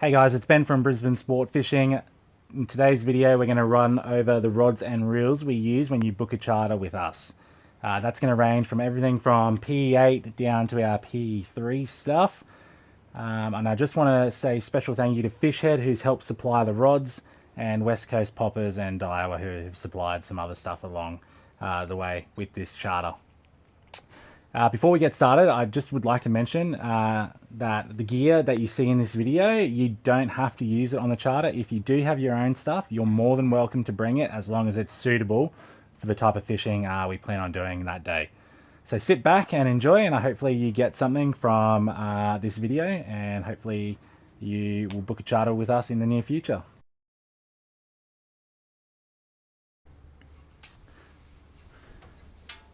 Hey guys, it's Ben from Brisbane Sportfishing. In today's video, we're going to run over the rods and reels we use when you book a charter with us. That's going to range from everything from PE8 down to our PE3 stuff. And I just want to say special thank you to Fishhead, who's helped supply the rods, and West Coast Poppers and Daiwa, who have supplied some other stuff along the way with this charter. Before we get started, I just would like to mention that the gear that you see in this video, you don't have to use it on the charter. If you do have your own stuff, you're more than welcome to bring it as long as it's suitable for the type of fishing we plan on doing that day. So sit back and enjoy, and hopefully you get something from this video, and hopefully you will book a charter with us in the near future.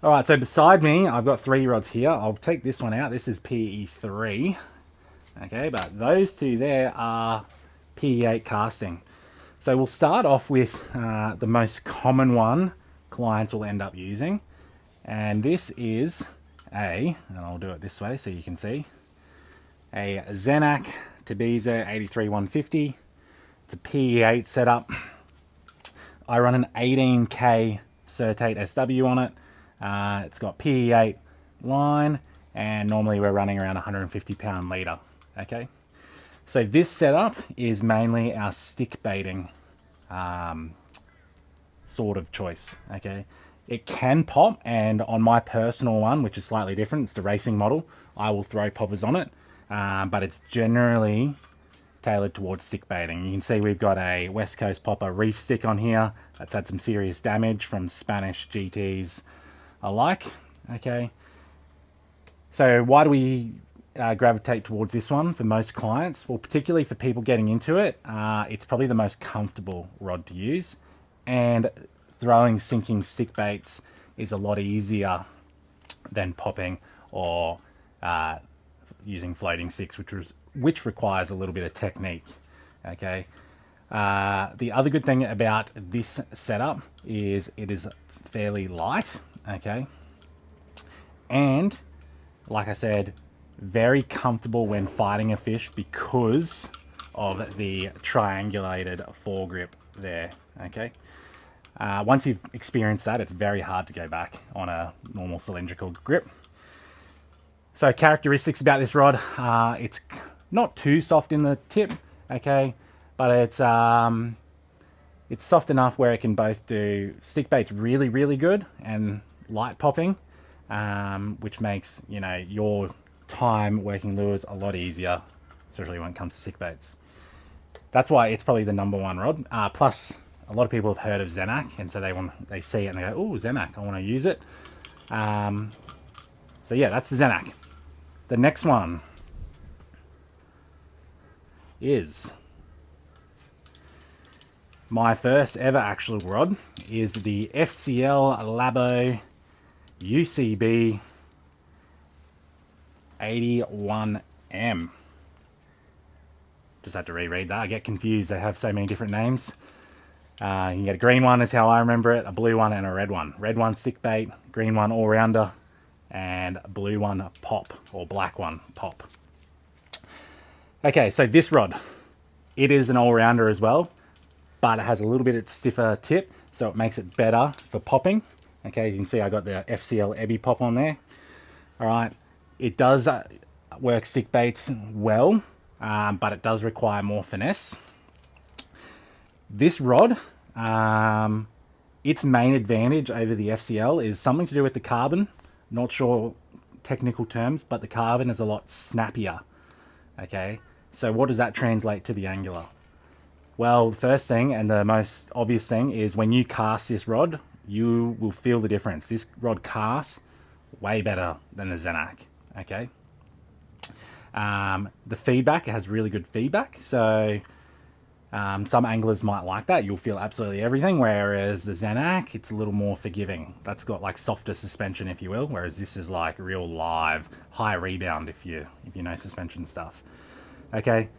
All right, so beside me, I've got 3 rods here. I'll take this one out. This is PE3. Okay, but those 2 there are PE8 casting. So we'll start off with the most common one clients will end up using. And this is and I'll do it this way so you can see, a Zenak Tabizo 83150. It's a PE8 setup. I run an 18K Certate SW on it. It's got PE8 line, and normally we're running around 150 pound leader. Okay, so this setup is mainly our stick baiting sort of choice. Okay, it can pop, and on my personal one, which is slightly different, it's the racing model, I will throw poppers on it, but it's generally tailored towards stick baiting. You can see we've got a West Coast Popper reef stick on here that's had some serious damage from Spanish GTs alike. Okay, so why do we gravitate towards this one for most clients? Well, particularly for people getting into it, it's probably the most comfortable rod to use, and throwing sinking stick baits is a lot easier than popping or using floating sticks, which requires a little bit of technique. Okay, the other good thing about this setup is it is fairly light. Okay, and like I said, very comfortable when fighting a fish because of the triangulated foregrip there. Okay, once you've experienced that, it's very hard to go back on a normal cylindrical grip. So characteristics about this rod, it's not too soft in the tip, okay, but it's soft enough where it can both do stick baits really, really good and light popping, which makes, you know, your time working lures a lot easier, especially when it comes to stick baits. That's why it's probably the #1 rod. Plus, a lot of people have heard of Zenak, and so they see it and they go, "Oh, Zenak, I want to use it." So yeah, that's the Zenak. The next one is my first ever actual rod, is the FCL Labo UCB 81M. Just had to reread that. I get confused. They have so many different names. You can get a green one is how I remember it, a blue one, and a red one. Red one stick bait, green one all rounder, and blue one pop, or black one pop. Okay, so this rod, it is an all rounder as well, but it has a little bit of stiffer tip, so it makes it better for popping. Okay, you can see I got the FCL Ebby pop on there. All right, it does work stick baits well, but it does require more finesse. This rod, its main advantage over the FCL is something to do with the carbon. Not sure technical terms, but the carbon is a lot snappier. Okay, so what does that translate to the angular? Well, the first thing and the most obvious thing is when you cast this rod, you will feel the difference. This rod casts way better than the Zenak. Okay, the feedback, it has really good feedback, so some anglers might like that. You'll feel absolutely everything, whereas the Zenak, it's a little more forgiving. That's got like softer suspension, if you will, whereas this is like real live, high rebound, if you know suspension stuff. Okay,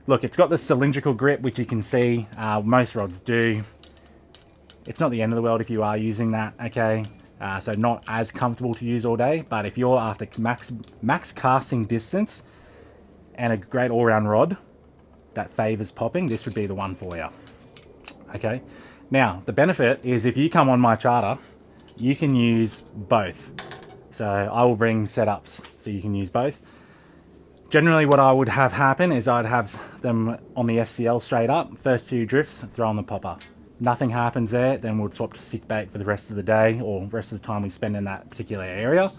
look, it's got the cylindrical grip, which you can see most rods do. It's not the end of the world if you are using that. Okay, so not as comfortable to use all day, but if you're after max casting distance and a great all-round rod that favors popping, this would be the one for you. Okay, now the benefit is if you come on my charter, you can use both. So I will bring setups so you can use both. Generally what I would have happen is I'd have them on the FCL straight up, first 2 drifts, throw on the popper. Nothing happens there, then we'll swap to stick bait for the rest of the day or rest of the time we spend in that particular area.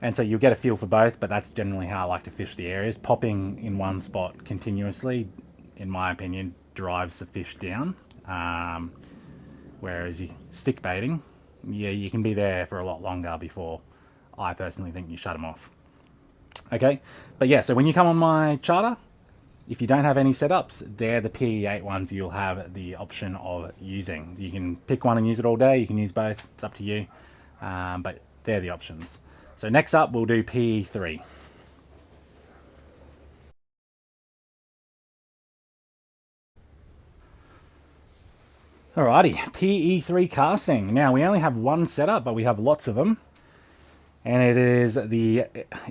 And so you'll get a feel for both, but that's generally how I like to fish the areas. Popping in one spot continuously, in my opinion, drives the fish down. Whereas you stick baiting, yeah, you can be there for a lot longer before I personally think you shut them off. Okay, but yeah, so when you come on my charter, if you don't have any setups, they're the PE8 ones you'll have the option of using. You can pick one and use it all day, you can use both, it's up to you, but they're the options. So next up, we'll do PE3. Alrighty, PE3 casting. Now, we only have one setup, but we have lots of them. And it is the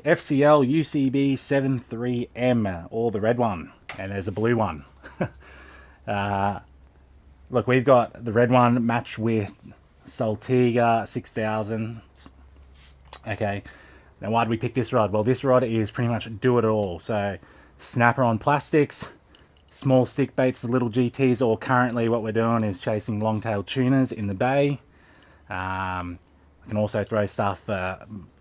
FCL UCB 73M, or the red one. And there's a blue one. Look, we've got the red one matched with Saltiga 6000. Okay, now why did we pick this rod? Well, this rod is pretty much do it all. So snapper on plastics, small stick baits for little GTs, or currently what we're doing is chasing long-tailed tunas in the bay. I can also throw stuff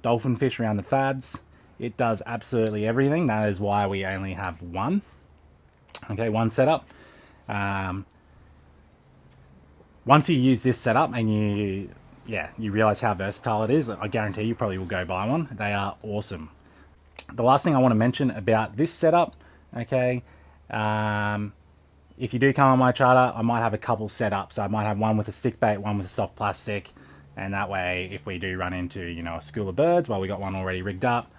dolphin fish around the fads. It does absolutely everything. That is why we only have one. Okay, one setup. Once you use this setup and you realize how versatile it is, I guarantee you probably will go buy one. They are awesome. The last thing I want to mention about this setup, okay, if you do come on my charter, I might have a couple setups. So I might have one with a stick bait, one with a soft plastic, and that way if we do run into, you know, a school of birds, well, we got one already rigged up,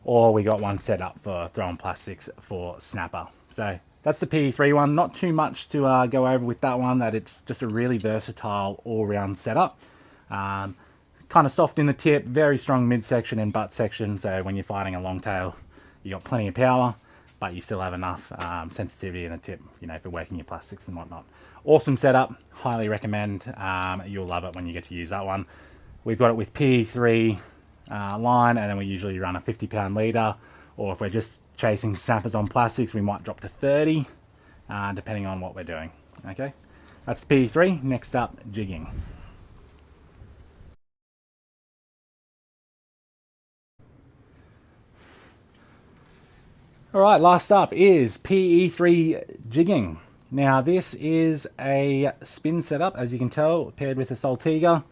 or we got one set up for throwing plastics for snapper. So that's the PE3 one. Not too much to go over with that one, that it's just a really versatile all-round setup. Kind of soft in the tip, very strong midsection and butt section, so when you're fighting a long tail, you got plenty of power, but you still have enough sensitivity in the tip, you know, for working your plastics and whatnot. Awesome setup, highly recommend. You'll love it when you get to use that one. We've got it with PE3 line, and then we usually run a 50-pound leader, or if we're just chasing snappers on plastics, we might drop to 30, depending on what we're doing. Okay, that's PE3. Next up, jigging. All right, last up is PE3 jigging. Now this is a spin setup, as you can tell, paired with a Saltiga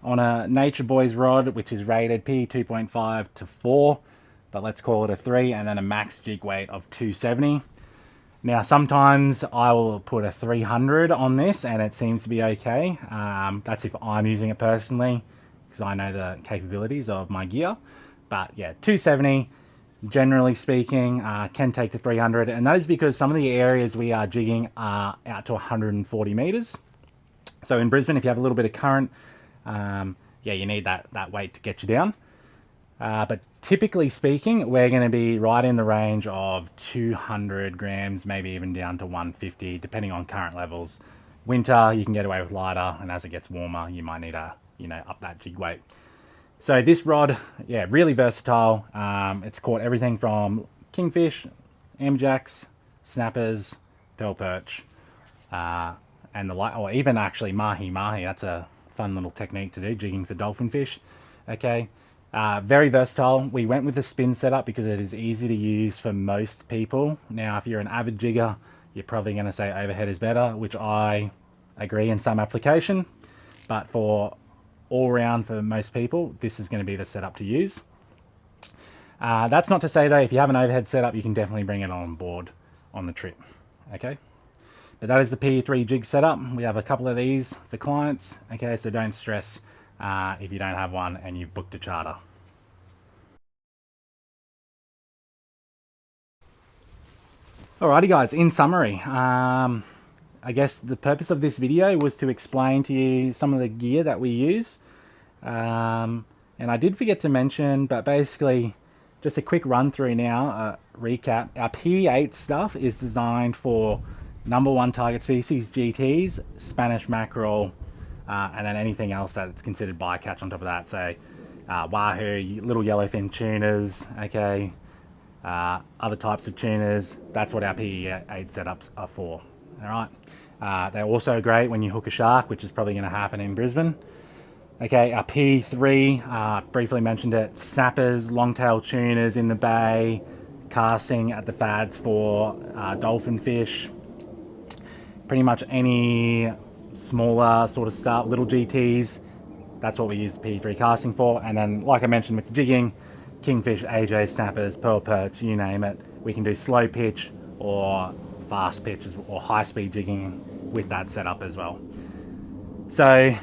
on a Nature Boys rod, which is rated PE 2.5 to 4, but let's call it a 3, and then a max jig weight of 270. Now sometimes I will put a 300 on this and it seems to be okay. That's if I'm using it personally, because I know the capabilities of my gear. But yeah, 270. Generally speaking, can take the 300, and that is because some of the areas we are jigging are out to 140 meters. So in Brisbane, if you have a little bit of current, yeah, you need that weight to get you down. But typically speaking, we're going to be right in the range of 200 grams, maybe even down to 150, depending on current levels. Winter, you can get away with lighter, and as it gets warmer, you might need to, you know, up that jig weight. So this rod, yeah, really versatile. It's caught everything from kingfish, amberjacks, snappers, pearl perch, and the like, or even actually mahi-mahi. That's a fun little technique to do, jigging for dolphin fish. Okay, very versatile. We went with the spin setup because it is easy to use for most people. Now, if you're an avid jigger, you're probably going to say overhead is better, which I agree in some application, but for all round for most people, this is going to be the setup to use. That's not to say though, if you have an overhead setup, you can definitely bring it on board on the trip. Okay, but that is the PE3 jig setup. We have a couple of these for clients. Okay, so don't stress if you don't have one and you've booked a charter. Alrighty guys, in summary, I guess the purpose of this video was to explain to you some of the gear that we use. And I did forget to mention, but basically just a quick run through now, recap. Our P8 stuff is designed for #1 target species, GTs, Spanish mackerel, and then anything else that's considered bycatch on top of that. So wahoo, little yellowfin tunas, okay, other types of tunas. That's what our P8 setups are for. All right. They're also great when you hook a shark, which is probably going to happen in Brisbane. Okay, our P3, briefly mentioned it, snappers, long-tailed tunas in the bay, casting at the fads for dolphin fish, pretty much any smaller sort of stuff, little GTs, that's what we use P3 casting for. And then, like I mentioned with the jigging, kingfish, AJ, snappers, pearl perch, you name it, we can do slow pitch or fast pitch or high-speed jigging with that setup as well. So,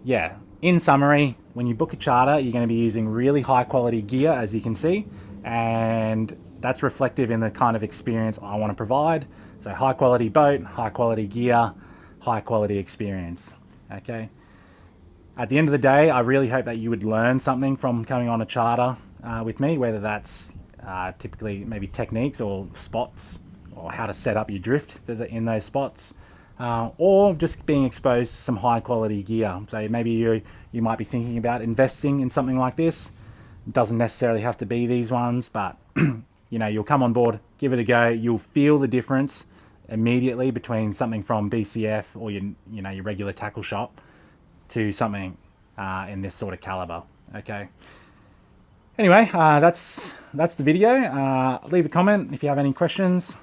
yeah. In summary, when you book a charter, you're going to be using really high quality gear, as you can see, and that's reflective in the kind of experience I want to provide. So high quality boat, high quality gear, high quality experience. Okay. At the end of the day, I really hope that you would learn something from coming on a charter with me, whether that's typically maybe techniques or spots or how to set up your drift in those spots. Or just being exposed to some high quality gear. So maybe you might be thinking about investing in something like this. It doesn't necessarily have to be these ones, but you know, you'll come on board, give it a go. You'll feel the difference immediately between something from BCF or your regular tackle shop to something in this sort of caliber. Okay. Anyway, that's the video. Leave a comment if you have any questions.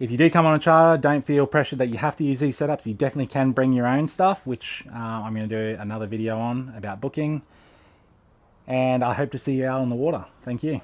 If you do come on a charter, don't feel pressured that you have to use these setups. You definitely can bring your own stuff, which I'm going to do another video on about booking. And I hope to see you out on the water. Thank you.